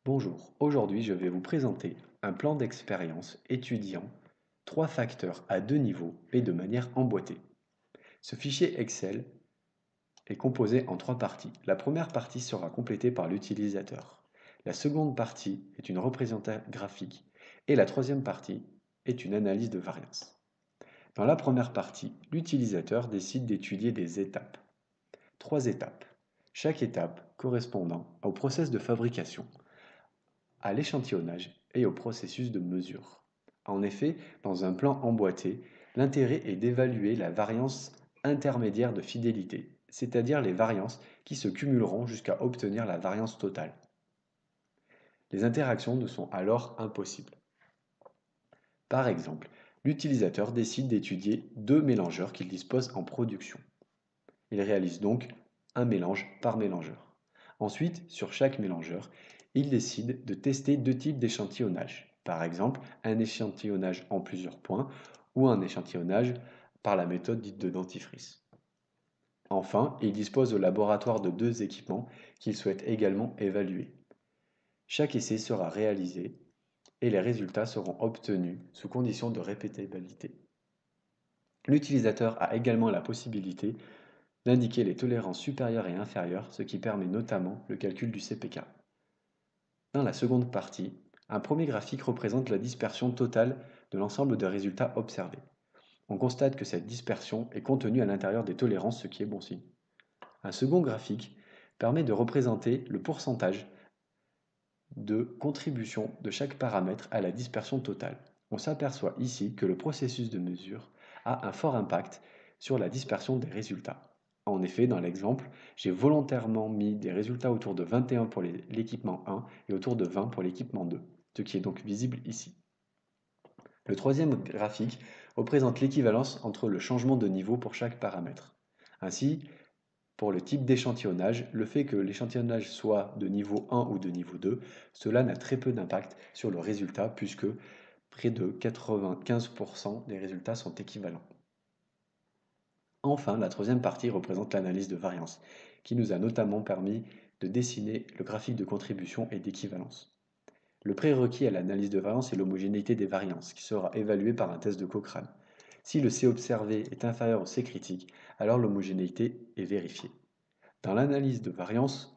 Bonjour, aujourd'hui je vais vous présenter un plan d'expérience étudiant 3 facteurs à 2 niveaux et de manière emboîtée. Ce fichier Excel est composé en 3 parties. La première partie sera complétée par l'utilisateur. La seconde partie est une représentation graphique et la troisième partie est une analyse de variance. Dans la première partie, l'utilisateur décide d'étudier des étapes. 3 étapes. Chaque étape correspondant au process de fabrication, à l'échantillonnage et au processus de mesure. En effet, dans un plan emboîté, l'intérêt est d'évaluer la variance intermédiaire de fidélité, c'est-à-dire les variances qui se cumuleront jusqu'à obtenir la variance totale. Les interactions ne sont alors impossibles. Par exemple, l'utilisateur décide d'étudier 2 mélangeurs qu'il dispose en production. Il réalise donc un mélange par mélangeur. Ensuite, sur chaque mélangeur, il décide de tester 2 types d'échantillonnage. Par exemple, un échantillonnage en plusieurs points ou un échantillonnage par la méthode dite de dentifrice. Enfin, il dispose au laboratoire de 2 équipements qu'il souhaite également évaluer. Chaque essai sera réalisé et les résultats seront obtenus sous condition de répétabilité. L'utilisateur a également la possibilité d'indiquer les tolérances supérieures et inférieures, ce qui permet notamment le calcul du CPK. Dans la seconde partie, un premier graphique représente la dispersion totale de l'ensemble des résultats observés. On constate que cette dispersion est contenue à l'intérieur des tolérances, ce qui est bon signe. Un second graphique permet de représenter le pourcentage de contribution de chaque paramètre à la dispersion totale. On s'aperçoit ici que le processus de mesure a un fort impact sur la dispersion des résultats. En effet, dans l'exemple, j'ai volontairement mis des résultats autour de 21 pour l'équipement 1 et autour de 20 pour l'équipement 2, ce qui est donc visible ici. Le troisième graphique représente l'équivalence entre le changement de niveau pour chaque paramètre. Ainsi, pour le type d'échantillonnage, le fait que l'échantillonnage soit de niveau 1 ou de niveau 2, cela n'a très peu d'impact sur le résultat puisque près de 95% des résultats sont équivalents. Enfin, la troisième partie représente l'analyse de variance, qui nous a notamment permis de dessiner le graphique de contribution et d'équivalence. Le prérequis à l'analyse de variance est l'homogénéité des variances, qui sera évaluée par un test de Cochrane. Si le C observé est inférieur au C critique, alors l'homogénéité est vérifiée. Dans l'analyse de variance,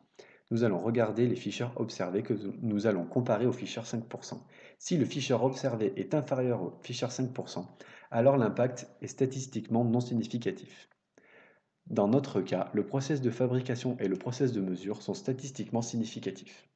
nous allons regarder les Fisher observés que nous allons comparer au Fisher 5%. Si le Fisher observé est inférieur au Fisher 5%, alors l'impact est statistiquement non significatif. Dans notre cas, le process de fabrication et le process de mesure sont statistiquement significatifs.